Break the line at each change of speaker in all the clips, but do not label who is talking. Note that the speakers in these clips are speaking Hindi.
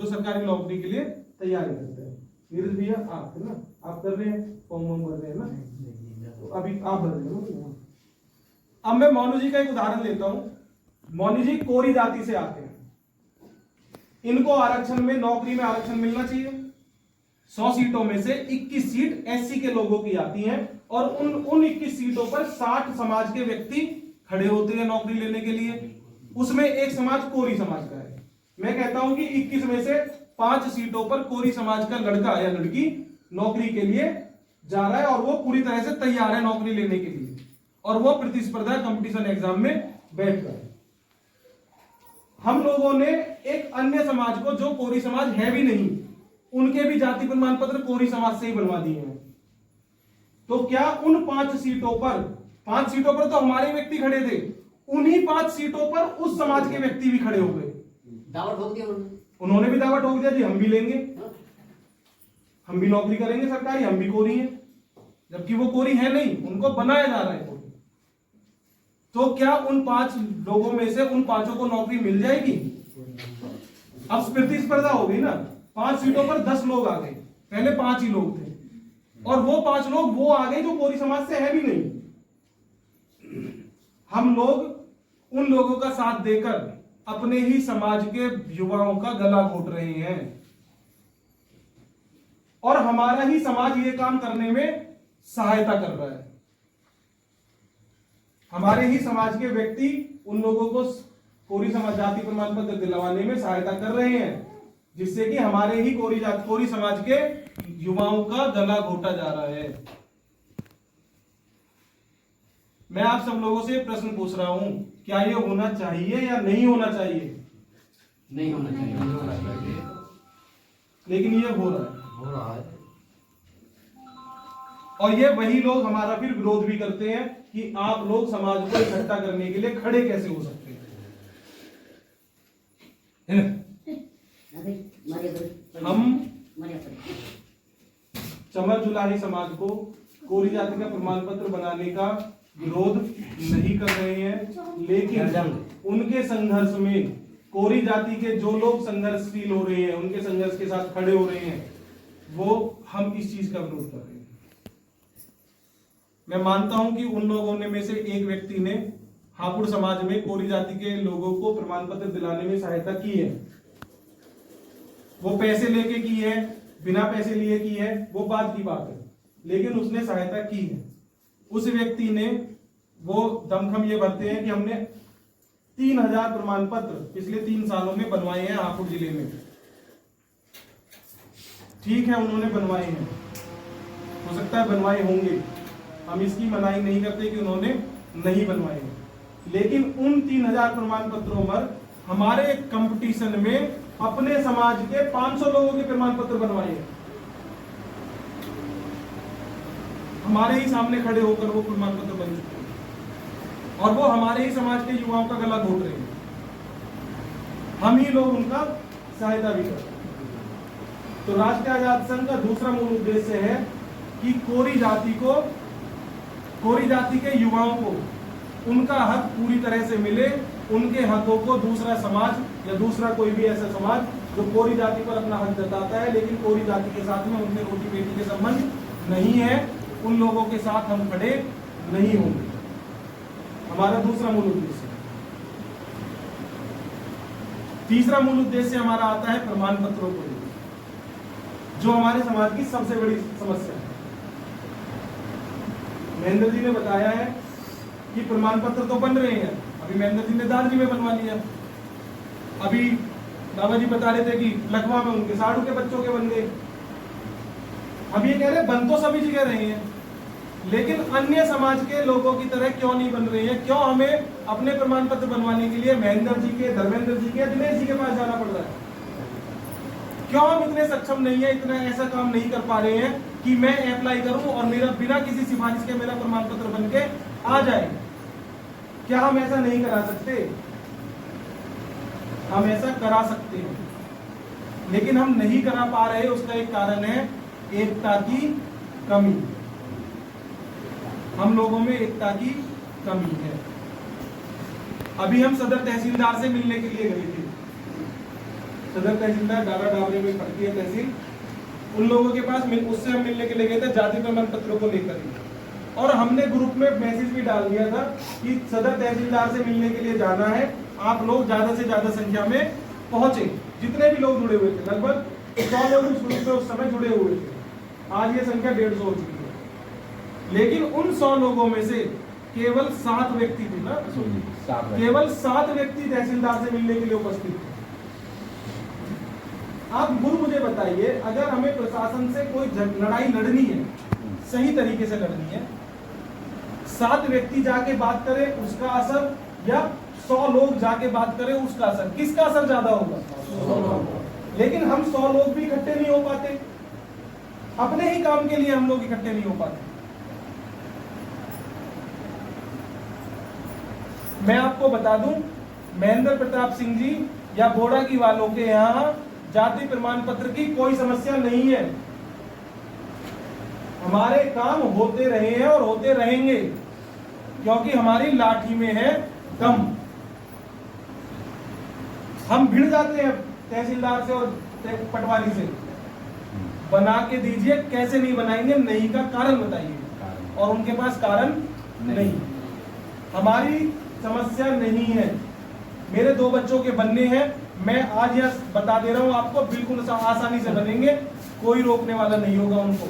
सरकारी नौकरी के लिए तैयारी करते हैं। नीरज भैया आप है ना, आप कर रहे हैं, फॉर्म भर रहे हैं ना, तो अभी आप भर रहे हो। अब मैं मोनू जी का एक उदाहरण लेता हूं। मोनू जी कोरी जाति से आते हैं, इनको आरक्षण में, नौकरी में आरक्षण मिलना चाहिए। 100 सीटों में से 21 सीट एससी के लोगों की आती हैं और उन 21 सीटों पर 60 समाज के व्यक्ति खड़े होते हैं नौकरी लेने के लिए। उसमें एक समाज कोरी समाज का है। मैं कहता हूं कि 21 में से 5 सीटों पर कोरी समाज का लड़का या लड़की नौकरी के लिए जा रहा है और वो पूरी तरह से तैयार है नौकरी लेने के लिए, और वो प्रतिस्पर्धा कंपटीशन एग्जाम में बैठकर। हम लोगों ने एक अन्य समाज को, जो कोरी समाज है भी नहीं, उनके भी जाति प्रमाण पत्र कोरी समाज से ही बनवा दिए हैं। तो क्या उन 5 सीटों पर, 5 सीटों पर तो हमारे व्यक्ति खड़े थे, उन्हीं 5 सीटों पर उस समाज के व्यक्ति भी खड़े हो गए।
दावा ठोक दिया
उन्होंने भी दावा ठोक दिया जी हम भी लेंगे, हम भी नौकरी करेंगे सरकारी, हम भी कोरी हैं, जबकि वो कोरी है नहीं, उनको बनाया जा रहा है कोरी। तो क्या उन 5 लोगों में से उन 5 को नौकरी मिल जाएगी? अब प्रतिस्पर्धा होगी ना, 5 सीटों पर 10 लोग आ गए, पहले 5 ही लोग थे, और वो 5 लोग वो आ गए जो कोरी समाज से है भी नहीं। हम लोग उन लोगों का साथ देकर अपने ही समाज के युवाओं का गला घोट रहे हैं, और हमारा ही समाज ये काम करने में सहायता कर रहा है। हमारे ही समाज के व्यक्ति उन लोगों को कोरी समाज जाति प्रमाण पत्र दिलवाने में सहायता कर रहे हैं, जिससे कि हमारे ही कोरी समाज के युवाओं का गला घोटा जा रहा है। मैं आप सब लोगों से प्रश्न पूछ रहा हूं, क्या ये होना चाहिए या नहीं होना चाहिए?
नहीं होना चाहिए।
लेकिन ये हो रहा है। और ये वही लोग हमारा फिर विरोध भी करते हैं कि आप लोग समाज को इकट्ठा करने के लिए खड़े कैसे हो सकते हैं? हम चमर जुलाही समाज को कोरी जाति का प्रमाण पत्र बनाने का विरोध नहीं कर रहे हैं, लेकिन उनके संघर्ष में कोरी जाति के जो लोग संघर्षशील हो रहे हैं, उनके संघर्ष के साथ खड़े हो रहे हैं, वो हम इस चीज का विरोध कर रहे हैं। मैं मानता हूं कि उन लोगों ने में से एक व्यक्ति ने हापुड़ समाज में कोरी जाति के लोगों को प्रमाण पत्र दिलाने में सहायता की है। वो पैसे लेके की है, बिना पैसे लिए की है, वो बात की बात है, लेकिन उसने सहायता की है। उस व्यक्ति ने वो दमखम ये भरते हैं कि हमने 3000 प्रमाण पत्र पिछले 3 सालों में बनवाए हैं हापुड़ जिले में। ठीक है, उन्होंने बनवाए हैं, हो सकता है बनवाए होंगे, हम इसकी मनाही नहीं करते कि उन्होंने नहीं बनवाए हैं, लेकिन उन 3000 प्रमाण पत्रों पर हमारे कंपटीशन में अपने समाज के 500 लोगों के प्रमाण पत्र बनवाए हैं। हमारे ही सामने खड़े होकर वो प्रमाण पत्र बन चुके हैं, और वो हमारे ही समाज के युवाओं का गला घोट रहे हैं। हम ही लोग उनका सहायता भी करते हैं। तो राष्ट्रीय आजाद संघ का दूसरा मूल उद्देश्य है कि कोरी जाति के युवाओं को उनका हक पूरी तरह से मिले, उनके हकों को दूसरा समाज या दूसरा कोई भी ऐसा समाज जो कोरी जाति पर अपना हक जताता है लेकिन कोरी जाति के साथ में उनके रोटी बेटी के संबंध नहीं है, उन लोगों के साथ हम खड़े नहीं होंगे। हमारा दूसरा मूल उद्देश्य। तीसरा मूल उद्देश्य हमारा आता है प्रमाण पत्रों को लेकर, जो हमारे समाज की सबसे बड़ी समस्या है। महेंद्र जी ने बताया है कि प्रमाण पत्र तो बन रहे हैं, अभी महेंद्र जी ने दार्जी में बनवा लिया, अभी बाबा जी बता रहे थे कि लखवा में उनके साढ़ू के बच्चों के बन गए। अब ये कह रहे बन तो सभी जगह रहे हैं, लेकिन अन्य समाज के लोगों की तरह क्यों नहीं बन रही है? क्यों हमें अपने प्रमाण पत्र बनवाने के लिए महेंद्र जी के, धर्मेंद्र जी के, दिनेश जी के पास जाना पड़ रहा है? क्यों हम इतने सक्षम नहीं है, इतना ऐसा काम नहीं कर पा रहे हैं कि मैं अप्लाई करूं और मेरा बिना किसी सिफारिश के मेरा प्रमाण पत्र बन के आ जाए? क्या हम ऐसा नहीं करा सकते? हम ऐसा करा सकते हैं, लेकिन हम नहीं करा पा रहे। उसका एक कारण है एकता की कमी। हम लोगों में एकता की कमी है। अभी हम सदर तहसीलदार से मिलने के लिए गए थे। सदर तहसीलदार डाला डाबरे में पड़ती है तहसील, उन लोगों के पास उससे हम मिलने के लिए गए थे जाति प्रमाण पत्रों को लेकर ही। और हमने ग्रुप में मैसेज भी डाल दिया था कि सदर तहसीलदार से मिलने के लिए जाना है, आप लोग ज्यादा से ज्यादा संख्या में पहुंचे। जितने भी लोग जुड़े हुए थे, लगभग 100 लोग उस ग्रुप में उस समय जुड़े हुए थे। आज ये संख्या 150 हो चुकी है। लेकिन उन 100 लोगों में से केवल 7 व्यक्ति थे ना, केवल 7 व्यक्ति तहसीलदार से मिलने के लिए उपस्थित थे। आप गुरु मुझे बताइए, अगर हमें प्रशासन से कोई लड़ाई लड़नी है, सही तरीके से लड़नी है, 7 व्यक्ति जाके बात करें उसका असर, या 100 लोग जाके बात करें उसका असर, किसका असर ज्यादा होगा? 100 लोग। लेकिन हम 100 लोग भी इकट्ठे नहीं हो पाते, अपने ही काम के लिए हम लोग इकट्ठे नहीं हो पाते। मैं आपको बता दूं, महेंद्र प्रताप सिंह जी या बोड़ागी वालों के यहाँ जाति प्रमाण पत्र की कोई समस्या नहीं है। हमारे काम होते रहे हैं और होते रहेंगे, क्योंकि हमारी लाठी में है दम। हम भिड़ जाते हैं तहसीलदार से और पटवारी से, बना के दीजिए, कैसे नहीं बनाएंगे, नहीं का कारण बताइए, और उनके पास कारण नहीं। हमारी समस्या नहीं है। मेरे 2 बच्चों के बनने हैं, मैं आज यह बता दे रहा हूं आपको, बिल्कुल आसानी से बनेंगे, कोई रोकने वाला नहीं होगा उनको,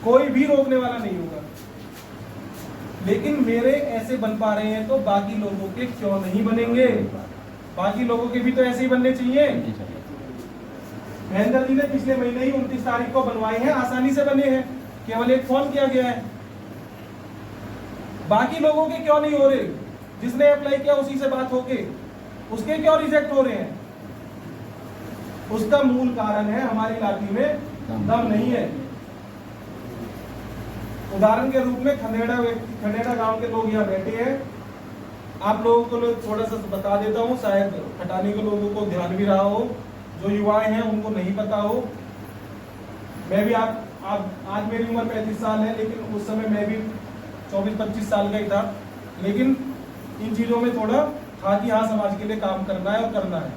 कोई भी रोकने वाला नहीं होगा। लेकिन मेरे ऐसे बन पा रहे हैं तो बाकी लोगों के क्यों नहीं बनेंगे? बाकी लोगों के भी तो ऐसे ही बनने चाहिए। महेंद्र जी ने पिछले महीने ही 29 तारीख को बनवाए हैं, आसानी से बने हैं, केवल एक फोन किया गया है। बाकी लोगों के क्यों नहीं हो रहे? जिसने अप्लाई किया उसी से बात होके उसके क्यों रिजेक्ट हो रहे हैं? उसका मूल कारण है हमारी लाठी में दम नहीं है। उदाहरण के रूप में खंडेड़ा गांव के लोग यहाँ बैठे हैं। आप लोगों को थोड़ा सा बता देता हूँ, शायद हटाने के लोगों को ध्यान भी रहा हो, जो युवाएं हैं उनको नहीं पता हो। मैं भी आप आज मेरी उम्र 35 साल है, लेकिन उस समय मैं भी 24-25 साल का ही था। लेकिन इन चीजों में थोड़ा था कि हाँ, समाज के लिए काम करना है और करना है।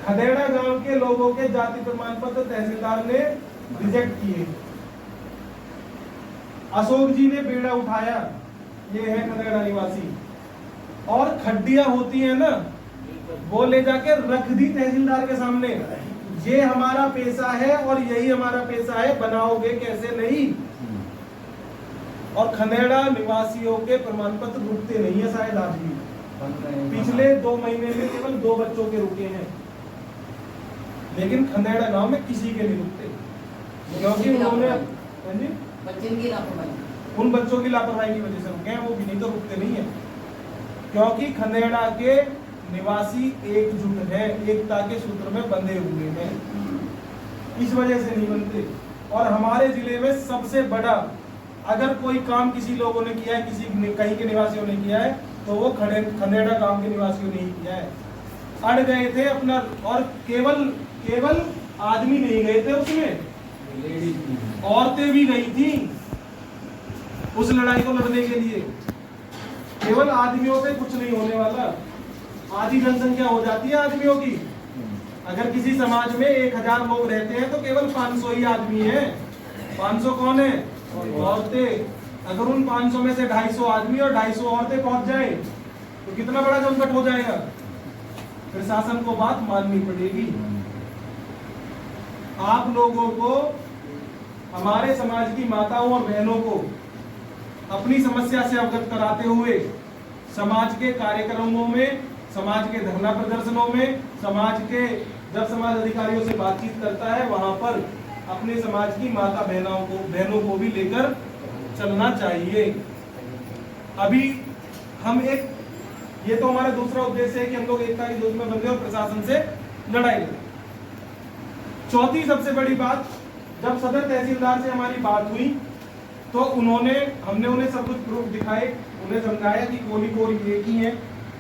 खदेड़ा गांव के लोगों के जाति प्रमाण पत्र तहसीलदार ने रिजेक्ट किए। अशोक जी ने बेड़ा उठाया, ये है खदेड़ा निवासी, और खड्डियां होती है ना, वो ले जाके रख दी तहसीलदार के सामने। ये हमारा पैसा है और यही हमारा पैसा है, बनाओगे कैसे? नहीं। और खंडेड़ा निवासियों के प्रमाण पत्र रुकते नहीं है शायद आज भी। पिछले 2 महीने में केवल 2 बच्चों के रुके हैं, लेकिन खंडेड़ा गांव में किसी के नहीं रुकते, क्योंकि उन्होंने उन बच्चों की लापरवाही की वजह से रुके हैं। वो भी नहीं तो रुकते नहीं है, क्योंकि खंडेड़ा के निवासी एकजुट है, एकता के सूत्र में बंधे हुए हैं, इस वजह से नहीं बनते। और हमारे जिले में सबसे बड़ा, अगर कोई काम किसी लोगों ने किया है, कहीं के निवासियों ने किया है, तो वो खंडेड़ा गांव के निवासियों ने ही किया है। अड़ गए थे अपना, और केवल आदमी नहीं गए थे उसमें, औरतें भी गई थी उस लड़ाई को लड़ने के लिए। केवल आदमियों से कुछ नहीं होने वाला, आधी जनसंख्या हो जाती है आदमियों की। अगर किसी समाज में 1000 लोग रहते हैं तो केवल 500 ही आदमी है। 500 कौन है? औरतें। अगर उन 500 में से 250 आदमी और 250 औरतें पहुंच जाए तो कितना बड़ा जमघट हो जाएगा। प्रशासन को बात माननी पड़ेगी। आप लोगों को, हमारे समाज की माताओं और बहनों को अपनी समस्या से अवगत कराते हुए समाज के कार्यक्रमों में, समाज के धरना प्रदर्शनों में, जब समाज अधिकारियों से बातचीत करता है वहां पर अपने समाज की माता बहनों को भी लेकर चलना चाहिए। अभी हम ये तो हमारा दूसरा उद्देश्य है कि हम लोग एकता के दूत में बंधे और प्रशासन से लड़ाई लड़े। चौथी सबसे बड़ी बात, जब सदर तहसीलदार से हमारी बात हुई तो हमने उन्हें सब कुछ प्रूफ दिखाए, उन्हें समझाया कि कोली एक ही है,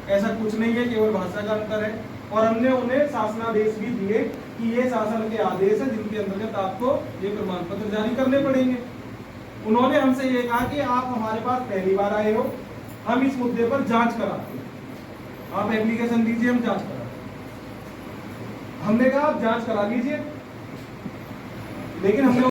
ऐसा कुछ नहीं है, केवल भाषा का अंतर है। और हमने उन्हें शासनादेश भी दिए कि ये शासन के आदेश है जिनके अंतर्गत आपको ये प्रमाण पत्र जारी करने पड़ेंगे। उन्होंने हमसे ये कहा कि आप हमारे पास पहली बार आए हो, हम इस मुद्दे पर जांच कराते हैं, आप एप्लीकेशन दीजिए, हम जांच कराते हैं। हमने कहा आप जांच करा लीजिए, लेकिन हमने